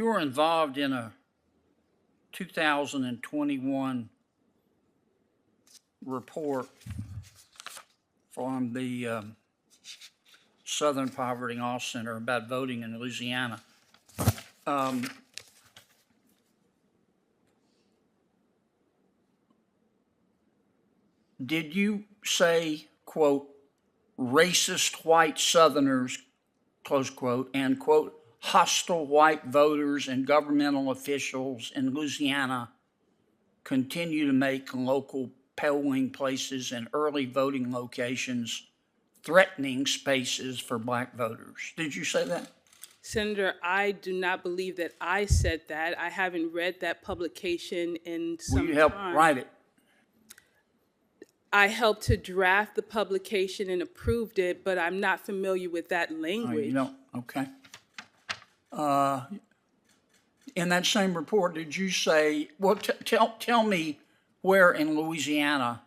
You were involved in a 2021 report from the Southern Poverty Law Center about voting in Louisiana. Did you say, quote, racist white Southerners, close quote, and, quote, hostile white voters and governmental officials in Louisiana continue to make local polling places and early voting locations threatening spaces for black voters? Did you say that? Senator, I do not believe that I said that. I haven't read that publication in some time. Will you help write it? I helped to draft the publication and approved it, but I'm not familiar with that language. Oh, you don't? Okay. In that same report, did you say, well, tell me where in Louisiana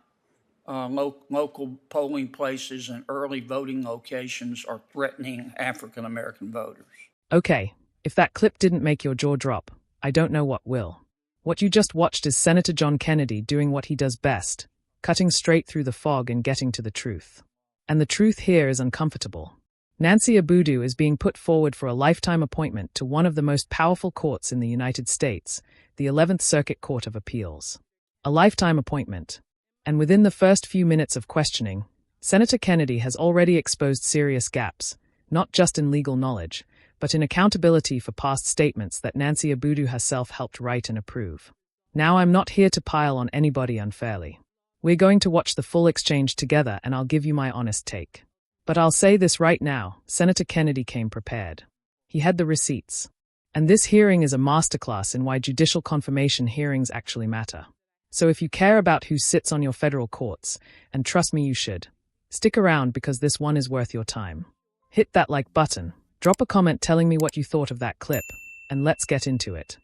local polling places and early voting locations are threatening African-American voters? Okay, if that clip didn't make your jaw drop, I don't know what will. What you just watched is Senator John Kennedy doing what he does best, cutting straight through the fog and getting to the truth. And the truth here is uncomfortable. Nancy Obudu is being put forward for a lifetime appointment to one of the most powerful courts in the United States, the 11th Circuit Court of Appeals. A lifetime appointment. And within the first few minutes of questioning, Senator Kennedy has already exposed serious gaps, not just in legal knowledge, but in accountability for past statements that Nancy Obudu herself helped write and approve. Now I'm not here to pile on anybody unfairly. We're going to watch the full exchange together and I'll give you my honest take. But I'll say this right now, Senator Kennedy came prepared. He had the receipts. And this hearing is a masterclass in why judicial confirmation hearings actually matter. So if you care about who sits on your federal courts, and trust me you should, stick around because this one is worth your time. Hit that like button, drop a comment telling me what you thought of that clip, and let's get into it.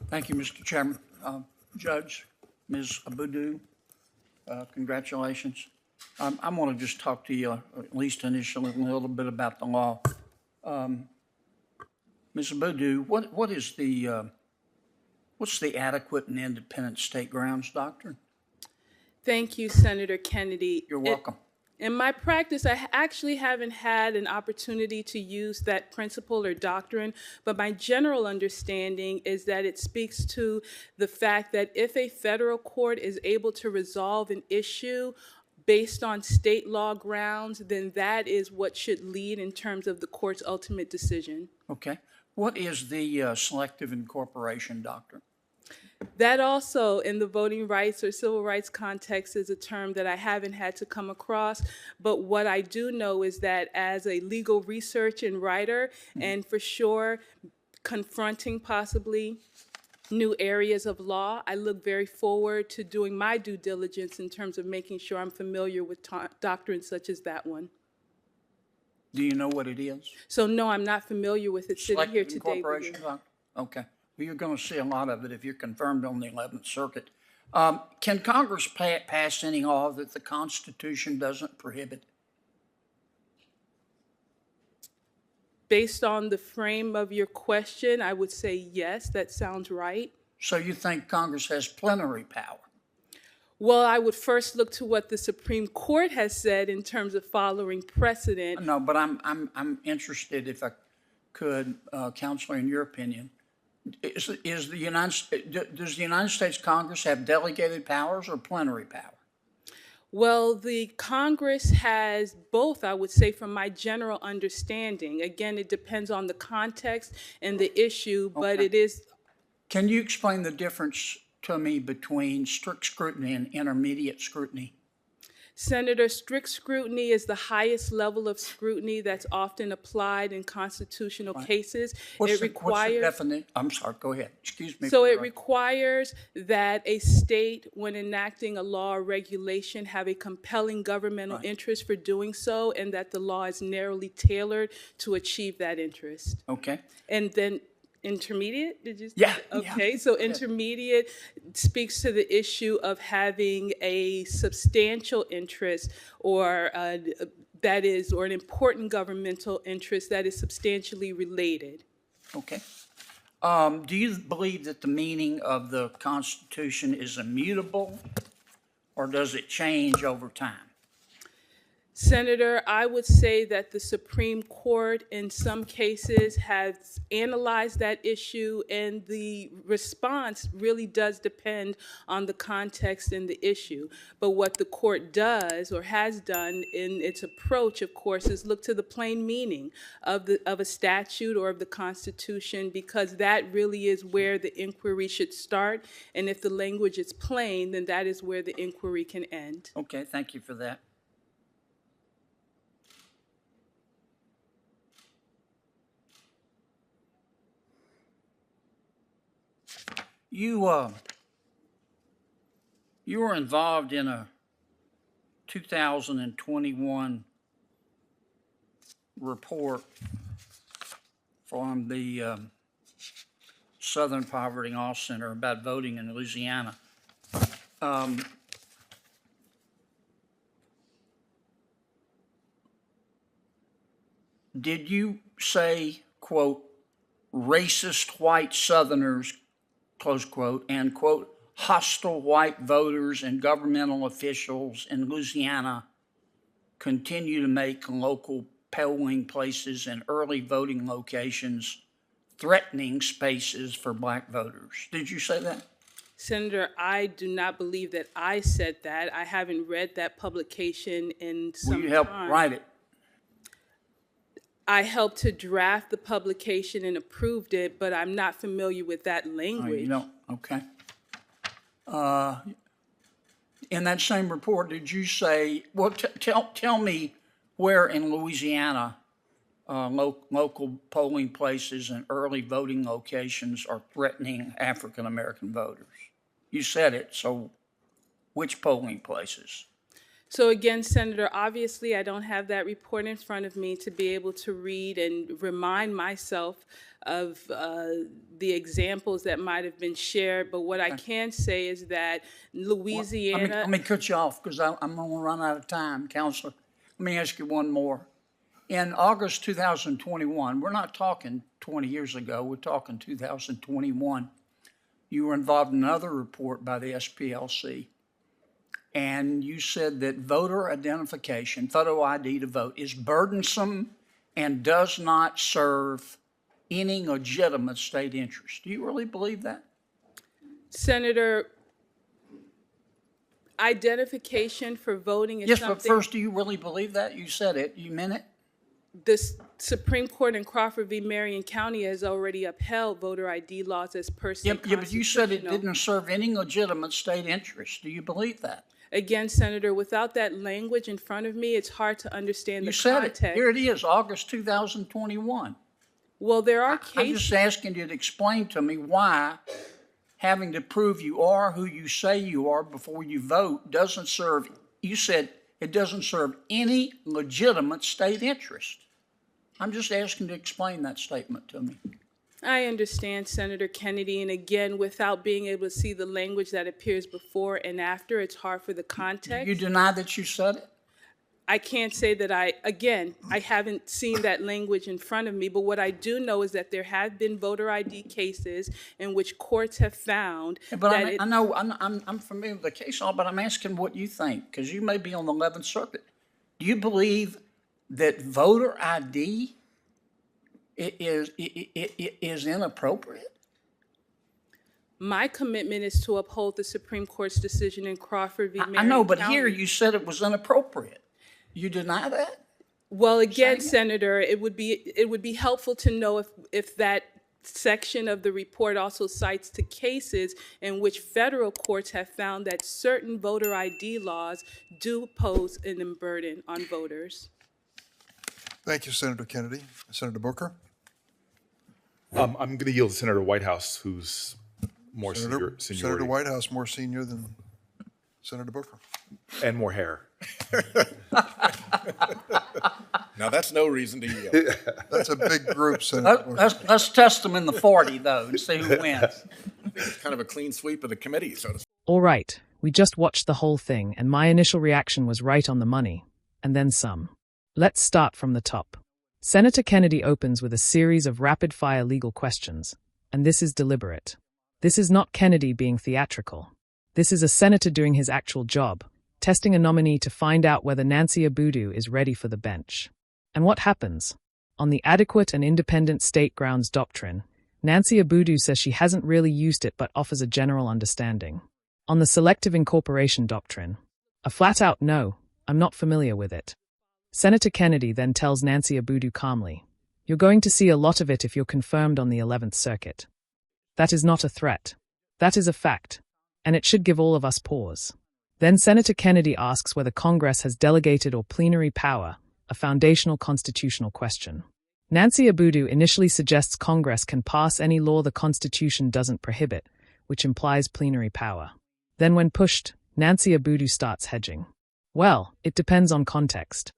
Thank you, Mr. Chairman. Judge, Ms. Obudu, congratulations. I want to just talk to you, at least initially, a little bit about the law. Ms. Obudu, what's the adequate and independent state grounds doctrine? Thank you, Senator Kennedy. You're welcome. In my practice, I actually haven't had an opportunity to use that principle or doctrine, but my general understanding is that it speaks to the fact that if a federal court is able to resolve an issue based on state law grounds, then that is what should lead in terms of the court's ultimate decision. Okay. What is the selective incorporation doctrine? That also, in the voting rights or civil rights context, is a term that I haven't had to come across. But what I do know is that as a legal research and writer, and for sure confronting possibly new areas of law, I look very forward to doing my due diligence in terms of making sure I'm familiar with doctrines such as that one. Do you know what it is? So no, I'm not familiar with it sitting here Selective today. incorporation doctrine? Okay. Well, you're going to see a lot of it if you're confirmed on the 11th Circuit. Can Congress pass any law that the Constitution doesn't prohibit? Based on the frame of your question, I would say yes, that sounds right. So you think Congress has plenary power? Well, I would first look to what the Supreme Court has said in terms of following precedent. No, but I'm interested, if I could, Counselor, in your opinion, does the United States Congress have delegated powers or plenary power? Well, the Congress has both, I would say, from my general understanding. Again, it depends on the context and the issue, but it is. Can you explain the difference to me between strict scrutiny and intermediate scrutiny? Senator, strict scrutiny is the highest level of scrutiny that's often applied in constitutional cases. What's the definition? I'm sorry, go ahead. Excuse me. So it requires that a state, when enacting a law or regulation, have a compelling governmental interest for doing so, and that the law is narrowly tailored to achieve that interest. Okay. And then intermediate, did you say? Yeah. Okay, yeah. so intermediate speaks to the issue of having a substantial interest or an important governmental interest that is substantially related. Okay. Do you believe that the meaning of the Constitution is immutable, or does it change over time? Senator, I would say that the Supreme Court in some cases has analyzed that issue, and the response really does depend on the context and the issue. But what the court does or has done in its approach, of course, is look to the plain meaning of a statute or of the Constitution, because that really is where the inquiry should start. And if the language is plain, then that is where the inquiry can end. Okay, thank you for that. You were involved in a 2021 report from the Southern Poverty Law Center about voting in Louisiana. Did you say, quote, racist white Southerners, close quote, and, quote, hostile white voters and governmental officials in Louisiana continue to make local polling places and early voting locations threatening spaces for black voters? Did you say that? Senator, I do not believe that I said that. I haven't read that publication in some time. Will you help write it? I helped to draft the publication and approved it, but I'm not familiar with that language. Oh, you don't? Okay. In that same report, did you say, well, tell me where in Louisiana local polling places and early voting locations are threatening African-American voters? You said it, so which polling places? So again, Senator, obviously I don't have that report in front of me to be able to read and remind myself of the examples that might have been shared. But what I can say is that Louisiana... Let me cut you off because I'm going to run out of time, Counselor. Let me ask you one more. In August 2021, we're not talking 20 years ago, we're talking 2021, you were involved in another report by the SPLC. And you said that voter identification, photo ID to vote, is burdensome and does not serve any legitimate state interest. Do you really believe that? Senator, identification for voting is something... Yes, but first, do you really believe that? You said it. You meant it? The Supreme Court in Crawford v. Marion County has already upheld voter ID laws as per se constitutional. Yeah, but you said it didn't serve any legitimate state interest. Do you believe that? Again, Senator, without that language in front of me, it's hard to understand the context. You said it. Here it is, August 2021. Well, there are cases... I'm just asking you to explain to me why having to prove you are who you say you are before you vote doesn't serve... You said it doesn't serve any legitimate state interest. I'm just asking to explain that statement to me. I understand, Senator Kennedy, and again, without being able to see the language that appears before and after, it's hard for the context. You deny that you said it? I can't say that I haven't seen that language in front of me, but what I do know is that there have been voter ID cases in which courts have found that I'm familiar with the case law, but I'm asking what you think, because you may be on the 11th Circuit. Do you believe that voter ID is inappropriate? My commitment is to uphold the Supreme Court's decision in Crawford v. Marion County. I know, but here you said it was inappropriate. You deny that? Well, again, Senator, it would be helpful to know if that section of the report also cites to cases in which federal courts have found that certain voter ID laws do pose an burden on voters. Thank you, Senator Kennedy. Senator Booker? I'm going to yield to Senator Whitehouse, who's more seniority. Senator Whitehouse more senior than Senator Booker. And more hair. Now, that's no reason to yield. That's a big group, Senator Booker. Let's test them in the 40, though, and see who wins. I think it's kind of a clean sweep of the committee, so to speak. All right, we just watched the whole thing, and my initial reaction was right on the money, and then some. Let's start from the top. Senator Kennedy opens with a series of rapid-fire legal questions, and this is deliberate. This is not Kennedy being theatrical. This is a senator doing his actual job, testing a nominee to find out whether Nancy Obudu is ready for the bench. And what happens? On the adequate and independent state grounds doctrine, Nancy Obudu says she hasn't really used it but offers a general understanding. On the selective incorporation doctrine, a flat-out no, I'm not familiar with it. Senator Kennedy then tells Nancy Obudu calmly, "You're going to see a lot of it if you're confirmed on the 11th Circuit." That is not a threat. That is a fact. And it should give all of us pause. Then Senator Kennedy asks whether Congress has delegated or plenary power, a foundational constitutional question. Nancy Obudu initially suggests Congress can pass any law the Constitution doesn't prohibit, which implies plenary power. Then when pushed, Nancy Obudu starts hedging. Well, it depends on context.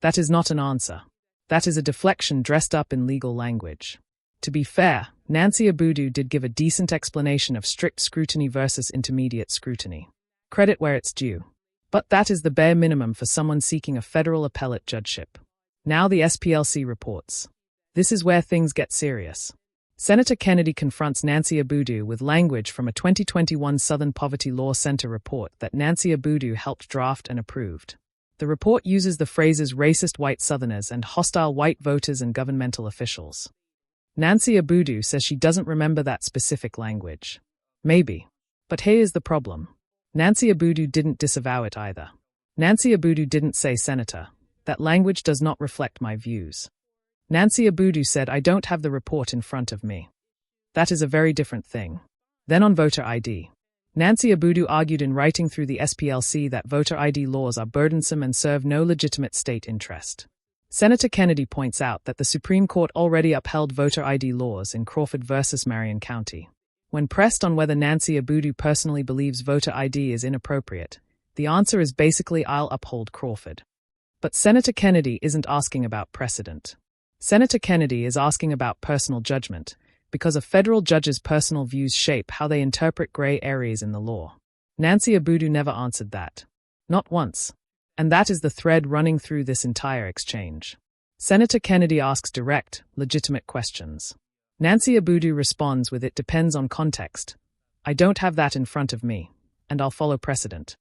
That is not an answer. That is a deflection dressed up in legal language. To be fair, Nancy Obudu did give a decent explanation of strict scrutiny versus intermediate scrutiny. Credit where it's due. But that is the bare minimum for someone seeking a federal appellate judgeship. Now the SPLC reports. This is where things get serious. Senator Kennedy confronts Nancy Obudu with language from a 2021 Southern Poverty Law Center report that Nancy Obudu helped draft and approved. The report uses the phrases racist white Southerners and hostile white voters and governmental officials. Nancy Obudu says she doesn't remember that specific language. Maybe. But here is the problem. Nancy Obudu didn't disavow it either. Nancy Obudu didn't say, "Senator, that language does not reflect my views." Nancy Obudu said, "I don't have the report in front of me." That is a very different thing. Then on voter ID. Nancy Obudu argued in writing through the SPLC that voter ID laws are burdensome and serve no legitimate state interest. Senator Kennedy points out that the Supreme Court already upheld voter ID laws in Crawford versus Marion County. When pressed on whether Nancy Obudu personally believes voter ID is inappropriate, the answer is basically, "I'll uphold Crawford." But Senator Kennedy isn't asking about precedent. Senator Kennedy is asking about personal judgment, because a federal judge's personal views shape how they interpret gray areas in the law. Nancy Obudu never answered that. Not once. And that is the thread running through this entire exchange. Senator Kennedy asks direct, legitimate questions. Nancy Obudu responds with, "It depends on context. I don't have that in front of me, and I'll follow precedent."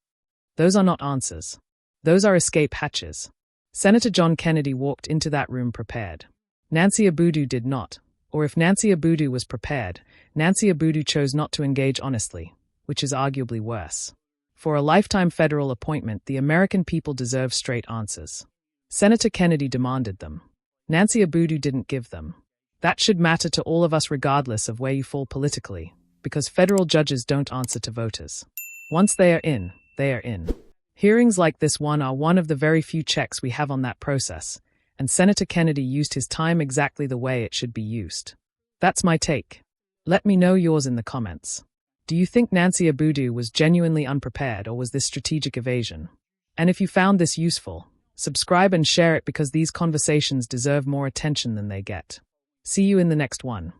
Those are not answers. Those are escape hatches. Senator John Kennedy walked into that room prepared. Nancy Obudu did not. Or if Nancy Obudu was prepared, Nancy Obudu chose not to engage honestly, which is arguably worse. For a lifetime federal appointment, the American people deserve straight answers. Senator Kennedy demanded them. Nancy Obudu didn't give them. That should matter to all of us regardless of where you fall politically, because federal judges don't answer to voters. Once they are in, they are in. Hearings like this one are one of the very few checks we have on that process, and Senator Kennedy used his time exactly the way it should be used. That's my take. Let me know yours in the comments. Do you think Nancy Obudu was genuinely unprepared, or was this strategic evasion? And if you found this useful, subscribe and share it because these conversations deserve more attention than they get. See you in the next one.